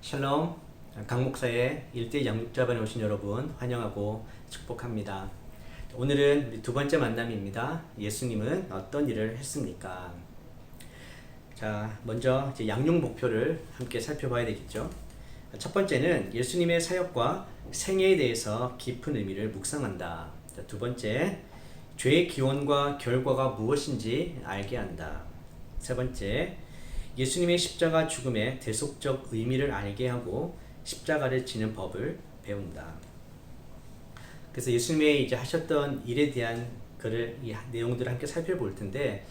샬롬, 강 목사의 1대 양육자반에 오신 여러분 환영하고 축복합니다. 오늘은 우리 두 번째 만남입니다. 예수님은 어떤 일을 했습니까? 자, 먼저 이제 양육 목표를 함께 살펴봐야 되겠죠. 첫 번째는 예수님의 사역과 생애에 대해서 깊은 의미를 묵상한다. 자, 두 번째, 죄의 기원과 결과가 무엇인지 알게 한다. 세 번째, 예수님의 십자가 죽음의 대속적 의미를 알게 하고 십자가를 지는 법을 배운다. 그래서 예수님의 이제 하셨던 일에 대한 이 내용들을 함께 살펴볼 텐데,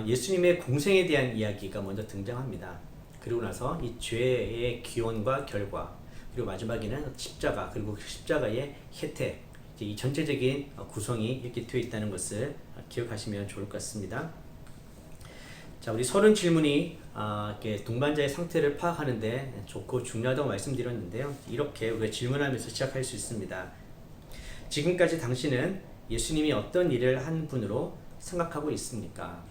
예수님의 공생에 대한 이야기가 먼저 등장합니다. 그리고 나서 이 죄의 기원과 결과, 그리고 마지막에는 십자가, 그리고 십자가의 혜택, 이 전체적인 구성이 이렇게 되어 있다는 것을 기억하시면 좋을 것 같습니다. 자, 우리 30질문이 이렇게 동반자의 상태를 파악하는데 좋고 중요하다고 말씀드렸는데요. 이렇게 우리가 질문하면서 시작할 수 있습니다. 지금까지 당신은 예수님이 어떤 일을 한 분으로 생각하고 있습니까?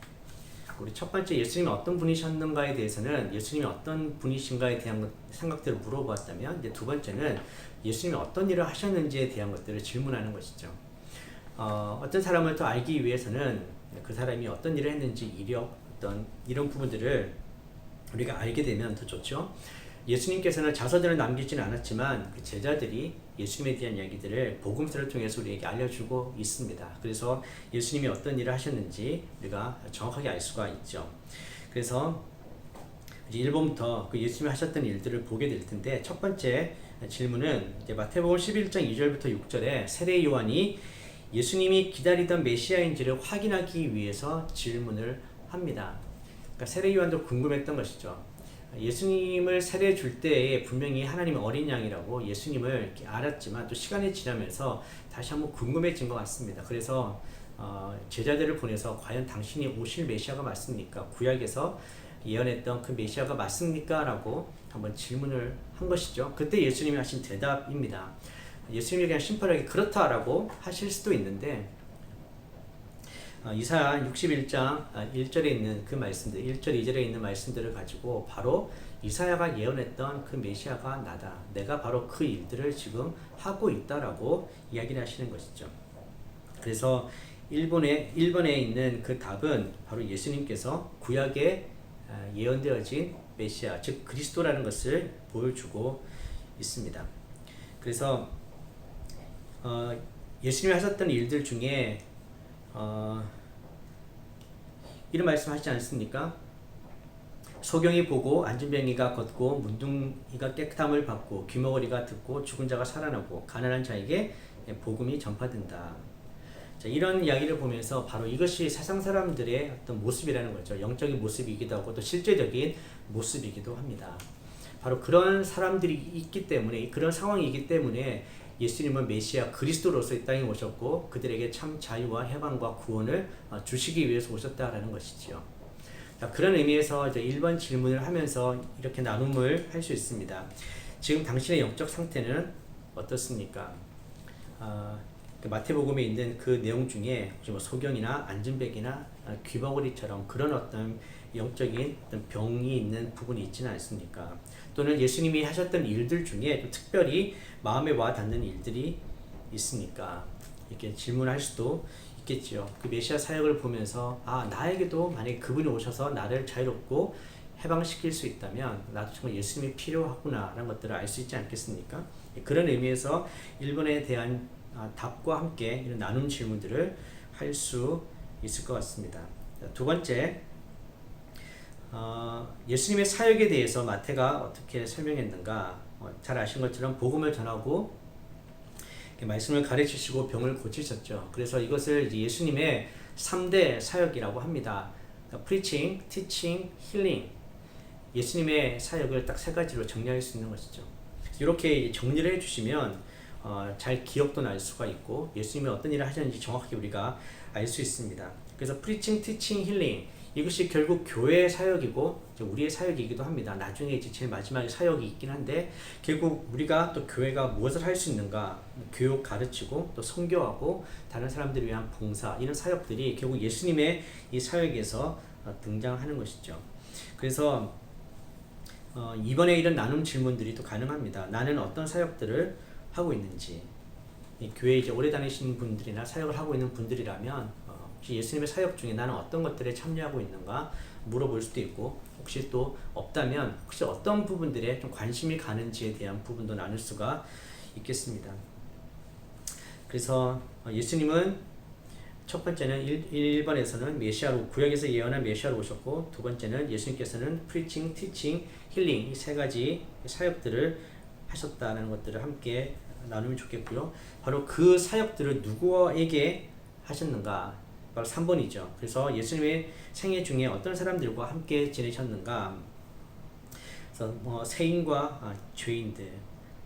우리 첫 번째, 예수님이 어떤 분이셨는가에 대해서는 예수님이 어떤 분이신가에 대한 생각들을 물어보았다면, 이제 두 번째는 예수님이 어떤 일을 하셨는지에 대한 것들을 질문하는 것이죠. 어떤 사람을 더 알기 위해서는 그 사람이 어떤 일을 했는지 이력, 이런 부분들을 우리가 알게 되면 더 좋죠. 예수님께서는 자서전을 남기지는 않았지만 그 제자들이 예수님에 대한 이야기들을 복음서를 통해서 우리에게 알려주고 있습니다. 그래서 예수님이 어떤 일을 하셨는지 우리가 정확하게 알 수가 있죠. 그래서 이제 1번부터 그 예수님이 하셨던 일들을 보게 될 텐데, 첫 번째 질문은 이제 마태복음 11장 2절부터 6절에 세례 요한이 예수님이 기다리던 메시아인지를 확인하기 위해서 질문을 합니다. 그러니까 세례 요한도 궁금했던 것이죠. 예수님을 세례 줄 때에 분명히 하나님의 어린 양이라고 예수님을 이렇게 알았지만 또 시간이 지나면서 다시 한번 궁금해진 것 같습니다. 그래서 제자들을 보내서 과연 당신이 오실 메시아가 맞습니까? 구약에서 예언했던 그 메시아가 맞습니까? 라고 한번 질문을 한 것이죠. 그때 예수님이 하신 대답입니다. 예수님이 그냥 심플하게 그렇다라고 하실 수도 있는데, 이사야 61장 1절에 있는 그 말씀들, 1절 2절에 있는 말씀들을 가지고 바로 이사야가 예언했던 그 메시아가 나다, 내가 바로 그 일들을 지금 하고 있다라고 이야기를 하시는 것이죠. 그래서 1번에 있는 그 답은 바로 예수님께서 구약에 예언되어진 메시아, 즉 그리스도라는 것을 보여주고 있습니다. 그래서 예수님이 하셨던 일들 중에 이런 말씀 하시지 않습니까? 소경이 보고 안진뱅이가 걷고 문둥이가 깨끗함을 받고 귀머거리가 듣고 죽은 자가 살아나고 가난한 자에게 복음이 전파된다. 자, 이런 이야기를 보면서 바로 이것이 세상 사람들의 어떤 모습이라는 거죠. 영적인 모습이기도 하고 또 실제적인 모습이기도 합니다. 바로 그런 사람들이 있기 때문에, 그런 상황이기 때문에 예수님은 메시아 그리스도로서 이 땅에 오셨고 그들에게 참 자유와 해방과 구원을 주시기 위해서 오셨다라는 것이지요. 자, 그런 의미에서 이제 1번 질문을 하면서 이렇게 나눔을 할 수 있습니다. 지금 당신의 영적 상태는 어떻습니까? 마태복음에 있는 그 내용 중에 뭐 소경이나 안진뱅이나 귀머거리처럼 그런 어떤 영적인 어떤 병이 있는 부분이 있지는 않습니까? 또는 예수님이 하셨던 일들 중에 특별히 마음에 와 닿는 일들이 있습니까? 이렇게 질문할 수도 있겠지요. 그 메시아 사역을 보면서 나에게도 만약에 그분이 오셔서 나를 자유롭고 해방시킬 수 있다면 나도 정말 예수님이 필요하구나 라는 것들을 알 수 있지 않겠습니까? 그런 의미에서 1번에 대한 답과 함께 이런 나눔 질문들을 할 수 있을 것 같습니다. 두 번째, 예수님의 사역에 대해서 마태가 어떻게 설명했는가? 잘 아신 것처럼 복음을 전하고 말씀을 가르치시고 병을 고치셨죠. 그래서 이것을 이제 예수님의 3대 사역이라고 합니다. Preaching, Teaching, Healing. 예수님의 사역을 딱 세 가지로 정리할 수 있는 것이죠. 이렇게 정리를 해주시면 잘 기억도 날 수가 있고 예수님이 어떤 일을 하셨는지 정확하게 우리가 알 수 있습니다. 그래서 Preaching, Teaching, Healing, 이것이 결국 교회의 사역이고 우리의 사역이기도 합니다. 나중에 이제 제일 마지막에 사역이 있긴 한데, 결국 우리가 또 교회가 무엇을 할 수 있는가, 교육 가르치고 또 선교하고 다른 사람들을 위한 봉사, 이런 사역들이 결국 예수님의 이 사역에서 등장하는 것이죠. 그래서 이번에 이런 나눔 질문들이 또 가능합니다. 나는 어떤 사역들을 하고 있는지, 이 교회에 이제 오래 다니시는 분들이나 사역을 하고 있는 분들이라면 혹시 예수님의 사역 중에 나는 어떤 것들에 참여하고 있는가 물어볼 수도 있고, 혹시 또 없다면 혹시 어떤 부분들에 좀 관심이 가는지에 대한 부분도 나눌 수가 있겠습니다. 그래서 예수님은 첫 번째는 1번에서는 메시아로, 구약에서 예언한 메시아로 오셨고, 두 번째는 예수님께서는 프리칭, 티칭, 힐링 이 세 가지 사역들을 하셨다는 것들을 함께 나누면 좋겠고요. 바로 그 사역들을 누구에게 하셨는가? 바로 3번이죠. 그래서 예수님의 생애 중에 어떤 사람들과 함께 지내셨는가? 그래서 세인과 죄인들,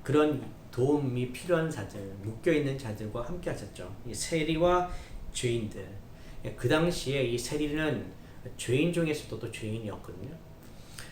그런 도움이 필요한 자들, 묶여있는 자들과 함께 하셨죠. 이 세리와 죄인들. 그 당시에 이 세리는 죄인 중에서도 또 죄인이었거든요.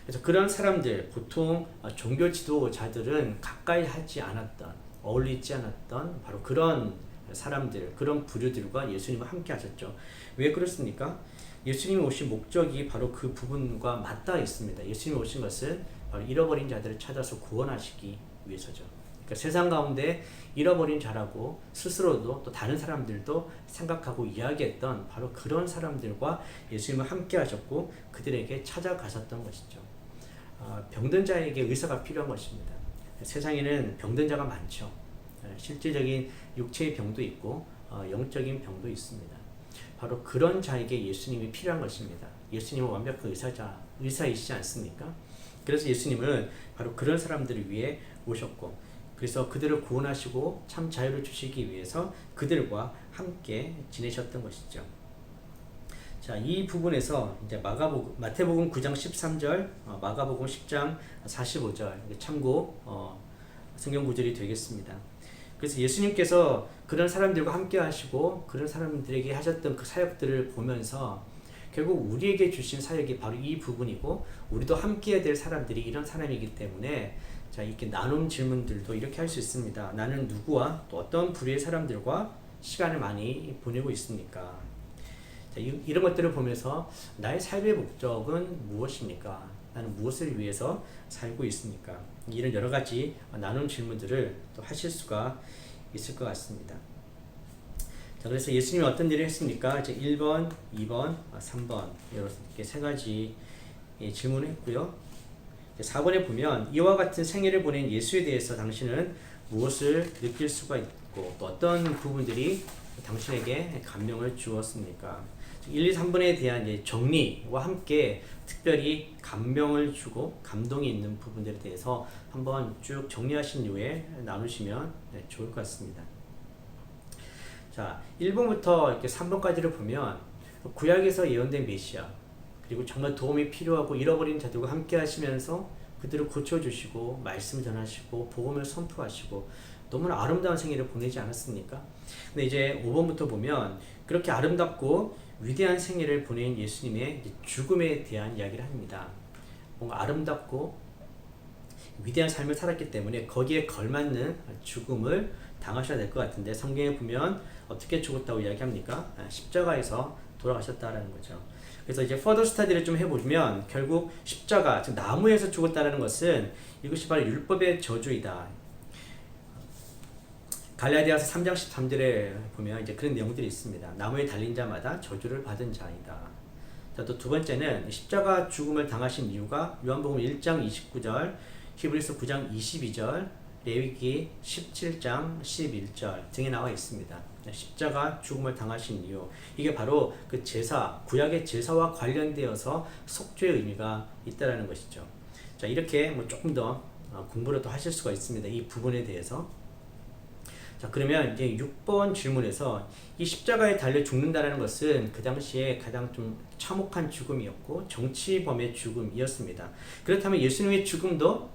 그래서 그런 사람들, 보통 종교 지도자들은 가까이 하지 않았던, 어울리지 않았던 바로 그런 사람들, 그런 부류들과 예수님은 함께 하셨죠. 왜 그렇습니까? 예수님이 오신 목적이 바로 그 부분과 맞닿아 있습니다. 예수님이 오신 것은 바로 잃어버린 자들을 찾아서 구원하시기 위해서죠. 그러니까 세상 가운데 잃어버린 자라고 스스로도 또 다른 사람들도 생각하고 이야기했던 바로 그런 사람들과 예수님은 함께 하셨고, 그들에게 찾아가셨던 것이죠. 병든 자에게 의사가 필요한 것입니다. 세상에는 병든 자가 많죠. 실질적인 육체의 병도 있고 영적인 병도 있습니다. 바로 그런 자에게 예수님이 필요한 것입니다. 예수님은 완벽한 의사이시지 않습니까? 그래서 예수님은 바로 그런 사람들을 위해 오셨고, 그래서 그들을 구원하시고 참 자유를 주시기 위해서 그들과 함께 지내셨던 것이죠. 자, 이 부분에서 이제 마태복음 9장 13절, 마가복음 10장 45절 참고 성경 구절이 되겠습니다. 그래서 예수님께서 그런 사람들과 함께 하시고 그런 사람들에게 하셨던 그 사역들을 보면서 결국 우리에게 주신 사역이 바로 이 부분이고, 우리도 함께 해야 될 사람들이 이런 사람이기 때문에, 자, 이렇게 나눔 질문들도 이렇게 할 수 있습니다. 나는 누구와 또 어떤 부류의 사람들과 시간을 많이 보내고 있습니까? 자, 이런 것들을 보면서 나의 삶의 목적은 무엇입니까? 나는 무엇을 위해서 살고 있습니까? 이런 여러 가지 나눔 질문들을 또 하실 수가 있을 것 같습니다. 자, 그래서 예수님이 어떤 일을 했습니까? 이제 1번, 2번, 3번 이렇게 세 가지 질문을 했고요. 4번에 보면 이와 같은 생애를 보낸 예수에 대해서 당신은 무엇을 느낄 수가 있고 또 어떤 부분들이 당신에게 감명을 주었습니까? 1, 2, 3번에 대한 정리와 함께 특별히 감명을 주고 감동이 있는 부분들에 대해서 한번 쭉 정리하신 이후에 나누시면 좋을 것 같습니다. 자, 1번부터 이렇게 3번까지를 보면 구약에서 예언된 메시아, 그리고 정말 도움이 필요하고 잃어버린 자들과 함께 하시면서 그들을 고쳐주시고 말씀 전하시고 복음을 선포하시고 너무나 아름다운 생애를 보내지 않았습니까? 근데 이제 5번부터 보면 그렇게 아름답고 위대한 생애를 보낸 예수님의 죽음에 대한 이야기를 합니다. 뭔가 아름답고 위대한 삶을 살았기 때문에 거기에 걸맞는 죽음을 당하셔야 될 것 같은데, 성경에 보면 어떻게 죽었다고 이야기합니까? 십자가에서 돌아가셨다라는 거죠. 그래서 이제 퍼더 스터디를 좀 해보면 결국 십자가, 즉 나무에서 죽었다는 것은 이것이 바로 율법의 저주이다. 갈라디아서 3장 13절에 보면 이제 그런 내용들이 있습니다. 나무에 달린 자마다 저주를 받은 자이다. 자, 또 두 번째는 십자가 죽음을 당하신 이유가 요한복음 1장 29절, 히브리서 9장 22절, 레위기 17장 11절 등에 나와 있습니다. 십자가 죽음을 당하신 이유, 이게 바로 그 제사, 구약의 제사와 관련되어서 속죄의 의미가 있다라는 것이죠. 자, 이렇게 조금 더 공부를 더 하실 수가 있습니다. 이 부분에 대해서. 자, 그러면 이제 6번 질문에서 이 십자가에 달려 죽는다는 것은 그 당시에 가장 좀 참혹한 죽음이었고 정치범의 죽음이었습니다. 그렇다면 예수님의 죽음도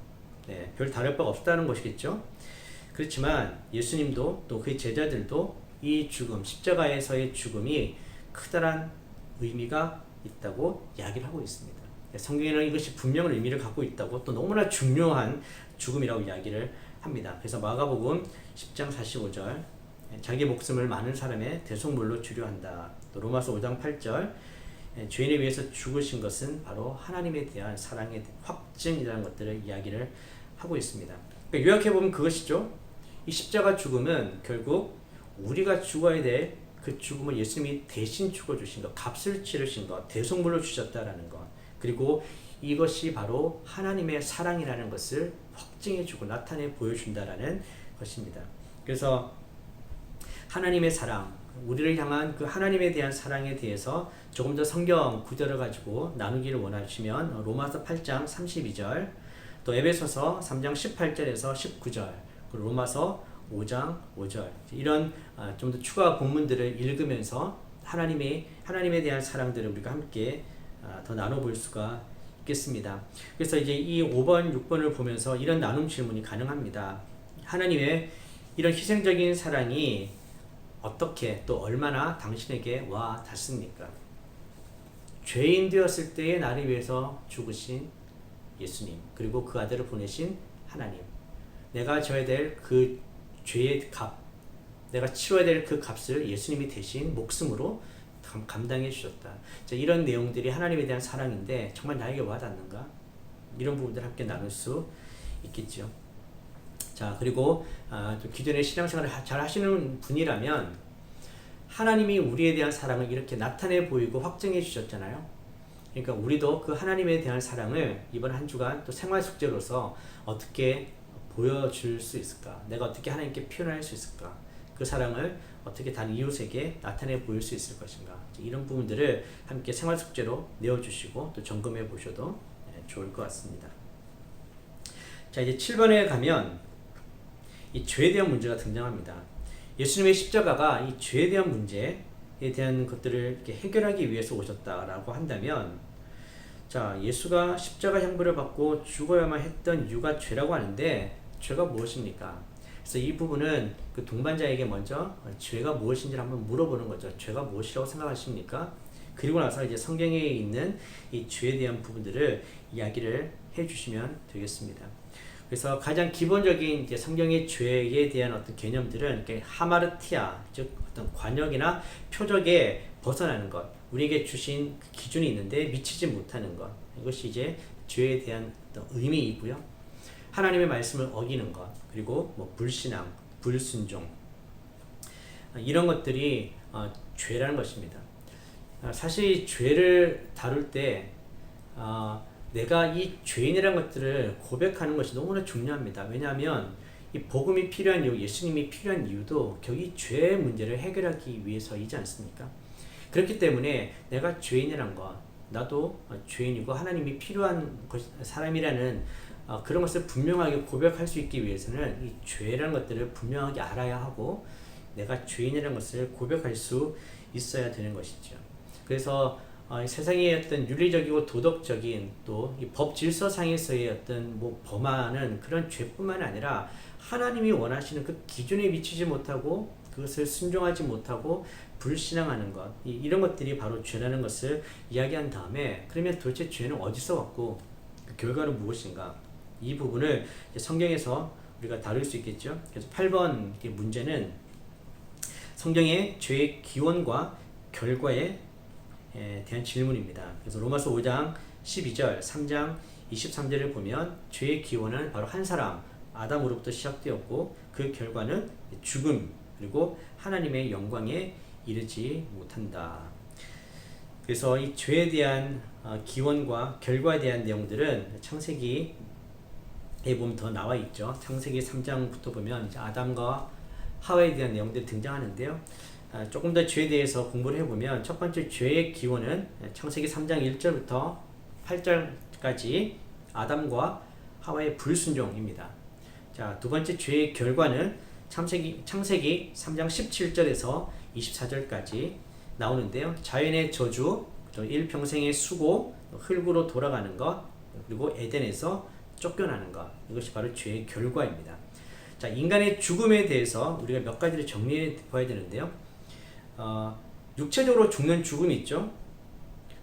별 다를 바가 없다는 것이겠죠. 그렇지만 예수님도 또 그의 제자들도 이 죽음, 십자가에서의 죽음이 크다란 의미가 있다고 이야기를 하고 있습니다. 성경에는 이것이 분명한 의미를 갖고 있다고, 또 너무나 중요한 죽음이라고 이야기를 합니다. 그래서 마가복음 10장 45절, 자기 목숨을 많은 사람의 대속물로 주려 한다. 또 로마서 5장 8절, 죄인에 위해서 죽으신 것은 바로 하나님에 대한 사랑의 확증이라는 것들을 이야기를 하고 있습니다. 그러니까 요약해보면 그것이죠. 이 십자가 죽음은 결국 우리가 죽어야 될 그 죽음을 예수님이 대신 죽어주신 것, 값을 치르신 것, 대속물로 주셨다라는 것, 그리고 이것이 바로 하나님의 사랑이라는 것을 확증해주고 나타내 보여준다라는 것입니다. 그래서 하나님의 사랑, 우리를 향한 그 하나님에 대한 사랑에 대해서 조금 더 성경 구절을 가지고 나누기를 원하시면 로마서 8장 32절, 또 에베소서 3장 18절에서 19절, 그리고 로마서 5장 5절, 이런 좀 더 추가 본문들을 읽으면서 하나님에 대한 사랑들을 우리가 함께 더 나눠볼 수가 있겠습니다. 그래서 이제 이 5번, 6번을 보면서 이런 나눔 질문이 가능합니다. 하나님의 이런 희생적인 사랑이 어떻게 또 얼마나 당신에게 와 닿습니까? 죄인 되었을 때의 나를 위해서 죽으신 예수님, 그리고 그 아들을 보내신 하나님, 내가 져야 될 그 죄의 값, 내가 치러야 될 그 값을 예수님이 대신 목숨으로 감당해 주셨다. 자, 이런 내용들이 하나님에 대한 사랑인데 정말 나에게 와닿는가? 이런 부분들 함께 나눌 수 있겠죠. 자, 그리고 좀 기존에 신앙생활을 잘 하시는 분이라면 하나님이 우리에 대한 사랑을 이렇게 나타내 보이고 확증해 주셨잖아요. 그러니까 우리도 그 하나님에 대한 사랑을 이번 한 주간 또 생활 숙제로서 어떻게 보여줄 수 있을까? 내가 어떻게 하나님께 표현할 수 있을까? 그 사랑을 어떻게 다른 이웃에게 나타내 보일 수 있을 것인가? 이런 부분들을 함께 생활 숙제로 내어주시고 또 점검해 보셔도 좋을 것 같습니다. 자, 이제 7번에 가면 이 죄에 대한 문제가 등장합니다. 예수님의 십자가가 이 죄에 대한 문제에 대한 것들을 이렇게 해결하기 위해서 오셨다라고 한다면, 자, 예수가 십자가 형벌을 받고 죽어야만 했던 이유가 죄라고 하는데 죄가 무엇입니까? 그래서 이 부분은 그 동반자에게 먼저 죄가 무엇인지를 한번 물어보는 거죠. 죄가 무엇이라고 생각하십니까? 그리고 나서 이제 성경에 있는 이 죄에 대한 부분들을 이야기를 해주시면 되겠습니다. 그래서 가장 기본적인 이제 성경의 죄에 대한 어떤 개념들은 하마르티아, 즉 어떤 관역이나 표적에 벗어나는 것, 우리에게 주신 그 기준이 있는데 미치지 못하는 것, 이것이 이제 죄에 대한 어떤 의미이고요. 하나님의 말씀을 어기는 것, 그리고 뭐 불신앙, 불순종, 이런 것들이 죄라는 것입니다. 사실 죄를 다룰 때 내가 이 죄인이라는 것들을 고백하는 것이 너무나 중요합니다. 왜냐하면 이 복음이 필요한 이유, 예수님이 필요한 이유도 결국 이 죄의 문제를 해결하기 위해서이지 않습니까? 그렇기 때문에 내가 죄인이란 것, 나도 죄인이고 하나님이 필요한 사람이라는 그런 것을 분명하게 고백할 수 있기 위해서는 이 죄라는 것들을 분명하게 알아야 하고 내가 죄인이라는 것을 고백할 수 있어야 되는 것이죠. 그래서 세상의 어떤 윤리적이고 도덕적인 또 이 법 질서상에서의 어떤 뭐 범하는 그런 죄뿐만 아니라 하나님이 원하시는 그 기준에 미치지 못하고 그것을 순종하지 못하고 불신앙하는 것, 이런 것들이 바로 죄라는 것을 이야기한 다음에, 그러면 도대체 죄는 어디서 왔고 그 결과는 무엇인가? 이 부분을 성경에서 우리가 다룰 수 있겠죠. 그래서 8번 문제는 성경의 죄의 기원과 결과에 대한 질문입니다. 그래서 로마서 5장 12절, 3장 23절을 보면 죄의 기원은 바로 한 사람 아담으로부터 시작되었고 그 결과는 죽음, 그리고 하나님의 영광에 이르지 못한다. 그래서 이 죄에 대한 기원과 결과에 대한 내용들은 창세기에 보면 더 나와 있죠. 창세기 3장부터 보면 이제 아담과 하와에 대한 내용들이 등장하는데요. 조금 더 죄에 대해서 공부를 해보면 첫 번째 죄의 기원은 창세기 3장 1절부터 8절까지 아담과 하와의 불순종입니다. 자, 두 번째 죄의 결과는 창세기 3장 17절에서 24절까지 나오는데요. 자연의 저주, 일평생의 수고, 흙으로 돌아가는 것, 그리고 에덴에서 쫓겨나는 것, 이것이 바로 죄의 결과입니다. 자, 인간의 죽음에 대해서 우리가 몇 가지를 정리해 봐야 되는데요. 육체적으로 죽는 죽음이 있죠.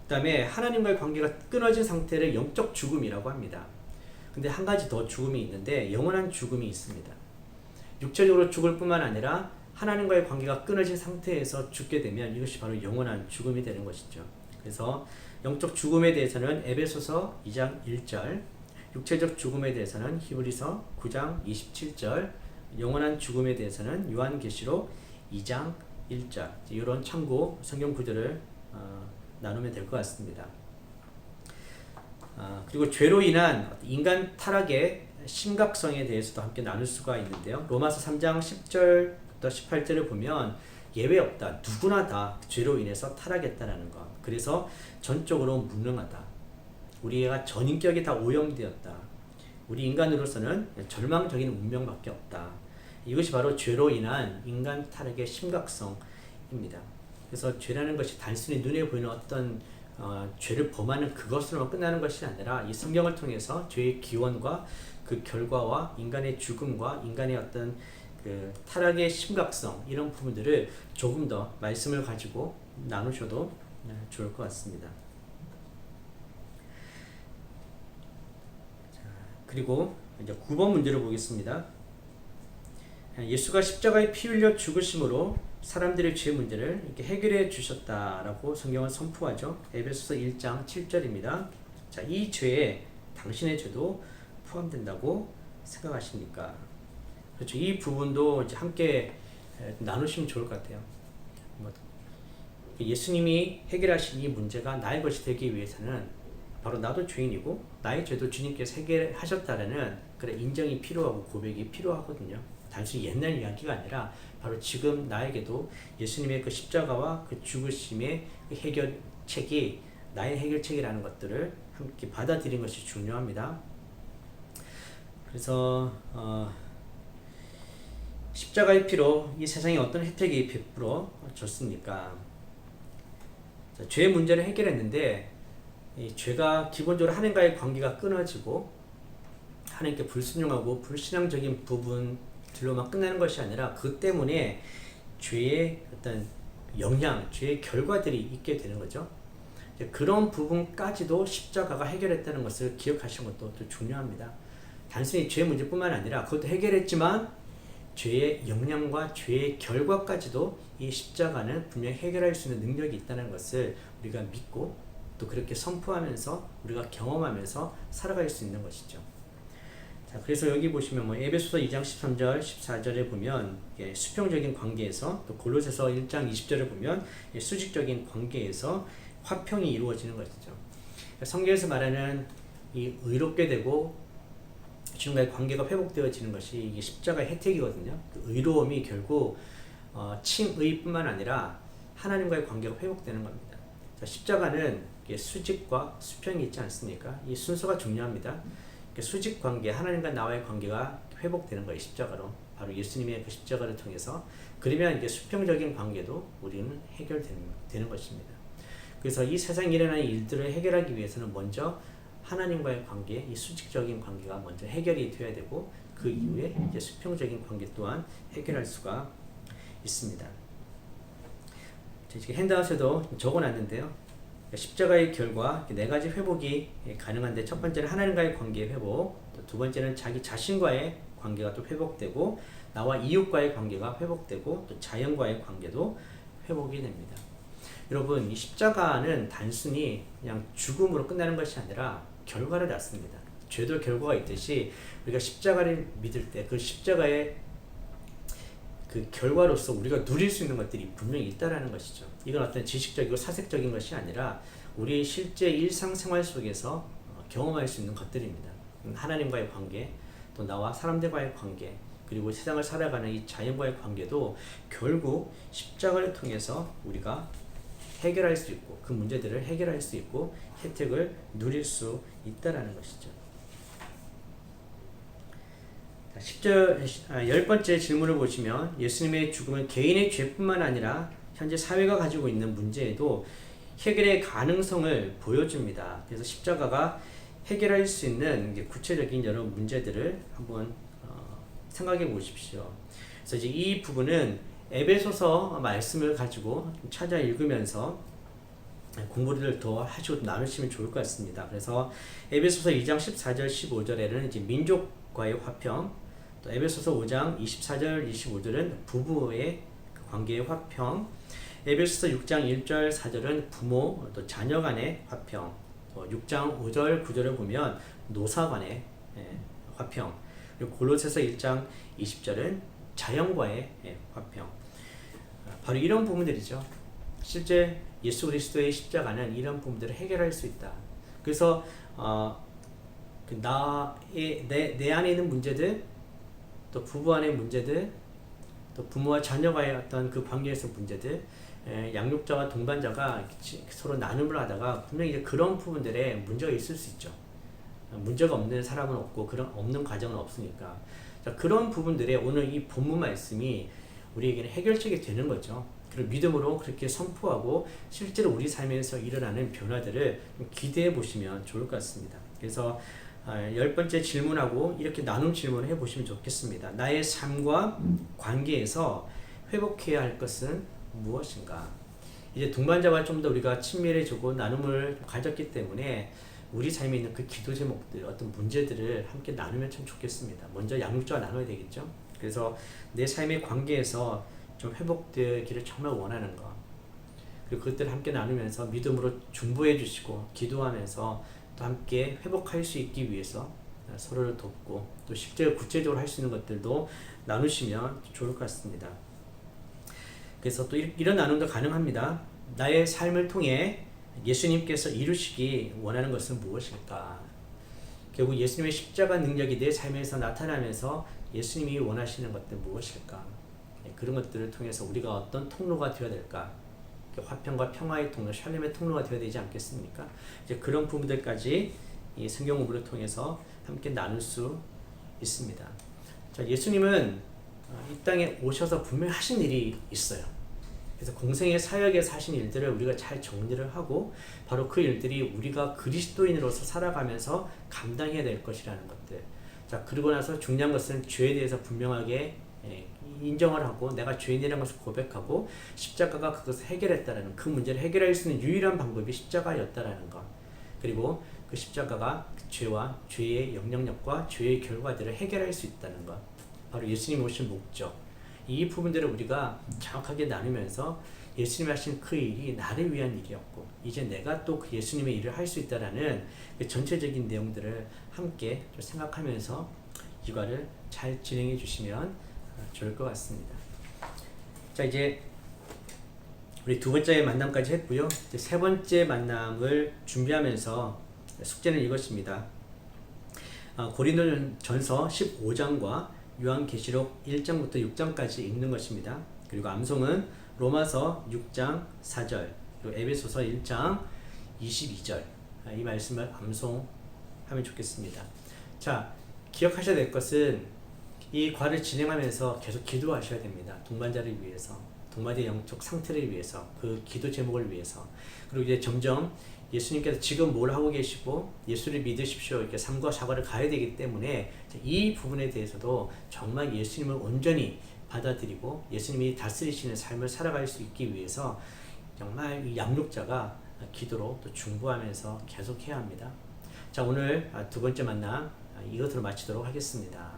그 다음에 하나님과의 관계가 끊어진 상태를 영적 죽음이라고 합니다. 근데 한 가지 더 죽음이 있는데 영원한 죽음이 있습니다. 육체적으로 죽을 뿐만 아니라 하나님과의 관계가 끊어진 상태에서 죽게 되면 이것이 바로 영원한 죽음이 되는 것이죠. 그래서 영적 죽음에 대해서는 에베소서 2장 1절, 육체적 죽음에 대해서는 히브리서 9장 27절, 영원한 죽음에 대해서는 요한계시록 2장 1절, 이런 참고 성경 구절을 나누면 될 것 같습니다. 그리고 죄로 인한 인간 타락의 심각성에 대해서도 함께 나눌 수가 있는데요. 로마서 3장 10절부터 18절을 보면 예외 없다. 누구나 다 죄로 인해서 타락했다라는 것. 그래서 전적으로 무능하다. 우리가 전인격이 다 오염되었다. 우리 인간으로서는 절망적인 운명밖에 없다. 이것이 바로 죄로 인한 인간 타락의 심각성입니다. 그래서 죄라는 것이 단순히 눈에 보이는 어떤 죄를 범하는 그것으로만 끝나는 것이 아니라 이 성경을 통해서 죄의 기원과 그 결과와 인간의 죽음과 인간의 어떤 그 타락의 심각성, 이런 부분들을 조금 더 말씀을 가지고 나누셔도 좋을 것 같습니다. 자, 그리고 이제 9번 문제를 보겠습니다. 예수가 십자가에 피 흘려 죽으심으로 사람들의 죄 문제를 이렇게 해결해 주셨다라고 성경은 선포하죠. 에베소서 1장 7절입니다. 자, 이 죄에 당신의 죄도 포함된다고 생각하십니까? 그렇죠. 이 부분도 이제 함께 나누시면 좋을 것 같아요. 예수님이 해결하신 이 문제가 나의 것이 되기 위해서는 바로 나도 죄인이고 나의 죄도 주님께서 해결하셨다라는 그런 인정이 필요하고 고백이 필요하거든요. 단순히 옛날 이야기가 아니라 바로 지금 나에게도 예수님의 그 십자가와 그 죽으심의 그 해결책이 나의 해결책이라는 것들을 함께 받아들이는 것이 중요합니다. 그래서 십자가의 피로 이 세상에 어떤 혜택이 베풀어졌습니까? 죄의 문제를 해결했는데 이 죄가 기본적으로 하나님과의 관계가 끊어지고 하나님께 불순종하고 불신앙적인 부분들로만 끝나는 것이 아니라 그 때문에 죄의 어떤 영향, 죄의 결과들이 있게 되는 거죠. 그런 부분까지도 십자가가 해결했다는 것을 기억하시는 것도 또 중요합니다. 단순히 죄 문제뿐만 아니라 그것도 해결했지만 죄의 영향과 죄의 결과까지도 이 십자가는 분명히 해결할 수 있는 능력이 있다는 것을 우리가 믿고 또 그렇게 선포하면서 우리가 경험하면서 살아갈 수 있는 것이죠. 자, 그래서 여기 보시면 에베소서 2장 13절, 14절에 보면 수평적인 관계에서 또 골로새서 1장 20절에 보면 수직적인 관계에서 화평이 이루어지는 것이죠. 성경에서 말하는 이 의롭게 되고 주님과의 관계가 회복되어지는 것이 이게 십자가의 혜택이거든요. 그 의로움이 결국 칭의뿐만 아니라 하나님과의 관계가 회복되는 겁니다. 자, 십자가는 수직과 수평이 있지 않습니까? 이 순서가 중요합니다. 수직 관계, 하나님과 나와의 관계가 회복되는 거예요. 십자가로. 바로 예수님의 그 십자가를 통해서. 그러면 이게 수평적인 관계도 우리는 해결되는 것입니다. 그래서 이 세상에 일어나는 일들을 해결하기 위해서는 먼저 하나님과의 관계, 이 수직적인 관계가 먼저 해결이 되어야 되고 그 이후에 이제 수평적인 관계 또한 해결할 수가 있습니다. 지금 핸드아웃에도 적어놨는데요. 십자가의 결과 네 가지 회복이 가능한데 첫 번째는 하나님과의 관계의 회복, 또 두 번째는 자기 자신과의 관계가 또 회복되고 나와 이웃과의 관계가 회복되고 또 자연과의 관계도 회복이 됩니다. 여러분, 이 십자가는 단순히 그냥 죽음으로 끝나는 것이 아니라 결과를 낳습니다. 죄도 결과가 있듯이 우리가 십자가를 믿을 때 그 십자가의 그 결과로서 우리가 누릴 수 있는 것들이 분명히 있다라는 것이죠. 이건 어떤 지식적이고 사색적인 것이 아니라 우리 실제 일상생활 속에서 경험할 수 있는 것들입니다. 하나님과의 관계, 또 나와 사람들과의 관계, 그리고 세상을 살아가는 이 자연과의 관계도 결국 십자가를 통해서 우리가 해결할 수 있고 그 문제들을 해결할 수 있고 혜택을 누릴 수 있다라는 것이죠. 10번째 질문을 보시면 예수님의 죽음은 개인의 죄뿐만 아니라 현재 사회가 가지고 있는 문제에도 해결의 가능성을 보여줍니다. 그래서 십자가가 해결할 수 있는 구체적인 여러 문제들을 한번 생각해 보십시오. 그래서 이제 이 부분은 에베소서 말씀을 가지고 찾아 읽으면서 공부를 더 하시고 나누시면 좋을 것 같습니다. 그래서 에베소서 2장 14절 15절에는 이제 민족과의 화평, 또 에베소서 5장 24절 25절은 부부의 관계의 화평, 에베소서 6장 1절 4절은 부모 또 자녀 간의 화평, 6장 5절 9절을 보면 노사 간의 화평, 그리고 골로새서 1장 20절은 자연과의 화평. 바로 이런 부분들이죠. 실제 예수 그리스도의 십자가는 이런 부분들을 해결할 수 있다. 그래서 내 안에 있는 문제들, 또 부부 안의 문제들, 또 부모와 자녀와의 어떤 그 관계에서 문제들, 양육자와 동반자가 서로 나눔을 하다가 분명히 이제 그런 부분들에 문제가 있을 수 있죠. 문제가 없는 사람은 없고 그런 없는 가정은 없으니까. 자, 그런 부분들에 오늘 이 본문 말씀이 우리에게는 해결책이 되는 거죠. 그리고 믿음으로 그렇게 선포하고 실제로 우리 삶에서 일어나는 변화들을 기대해 보시면 좋을 것 같습니다. 그래서 10번째 질문하고 이렇게 나눔 질문을 해보시면 좋겠습니다. 나의 삶과 관계에서 회복해야 할 것은 무엇인가? 이제 동반자와 좀 더 우리가 친밀해지고 나눔을 가졌기 때문에 우리 삶에 있는 그 기도 제목들, 어떤 문제들을 함께 나누면 참 좋겠습니다. 먼저 양육자와 나눠야 되겠죠? 그래서 내 삶의 관계에서 좀 회복되기를 정말 원하는 것, 그리고 그것들을 함께 나누면서 믿음으로 중보해 주시고 기도하면서 또 함께 회복할 수 있기 위해서 서로를 돕고 또 실제로 구체적으로 할 수 있는 것들도 나누시면 좋을 것 같습니다. 그래서 또 이런 나눔도 가능합니다. 나의 삶을 통해 예수님께서 이루시기 원하는 것은 무엇일까? 결국 예수님의 십자가 능력이 내 삶에서 나타나면서 예수님이 원하시는 것들 무엇일까? 그런 것들을 통해서 우리가 어떤 통로가 되어야 될까? 화평과 평화의 통로, 샬렘의 통로가 되어야 되지 않겠습니까? 이제 그런 부분들까지 이 성경 공부를 통해서 함께 나눌 수 있습니다. 자, 예수님은 이 땅에 오셔서 분명히 하신 일이 있어요. 그래서 공생의 사역에서 하신 일들을 우리가 잘 정리를 하고 바로 그 일들이 우리가 그리스도인으로서 살아가면서 감당해야 될 것이라는 것들. 자, 그러고 나서 중요한 것은 죄에 대해서 분명하게 인정을 하고 내가 죄인이라는 것을 고백하고 십자가가 그것을 해결했다라는, 그 문제를 해결할 수 있는 유일한 방법이 십자가였다라는 것. 그리고 그 십자가가 죄와 죄의 영향력과 죄의 결과들을 해결할 수 있다는 것. 바로 예수님이 오신 목적. 이 부분들을 우리가 정확하게 나누면서 예수님이 하신 그 일이 나를 위한 일이었고 이제 내가 또 그 예수님의 일을 할 수 있다라는 그 전체적인 내용들을 함께 좀 생각하면서 이과를 잘 진행해 주시면 좋을 것 같습니다. 자, 이제 우리 두 번째 만남까지 했고요. 이제 세 번째 만남을 준비하면서 숙제는 이것입니다. 고린도전서 15장과 요한계시록 1장부터 6장까지 읽는 것입니다. 그리고 암송은 로마서 6장 4절, 그리고 에베소서 1장 22절, 이 말씀을 암송하면 좋겠습니다. 자, 기억하셔야 될 것은 이 과를 진행하면서 계속 기도하셔야 됩니다. 동반자를 위해서, 동반자의 영적 상태를 위해서, 그 기도 제목을 위해서. 그리고 이제 점점 예수님께서 지금 뭘 하고 계시고 예수를 믿으십시오 이렇게 삶과 사과를 가야 되기 때문에 이 부분에 대해서도 정말 예수님을 온전히 받아들이고 예수님이 다스리시는 삶을 살아갈 수 있기 위해서 정말 이 양육자가 기도로 또 중보하면서 계속 해야 합니다. 자, 오늘 두 번째 만남 이것으로 마치도록 하겠습니다.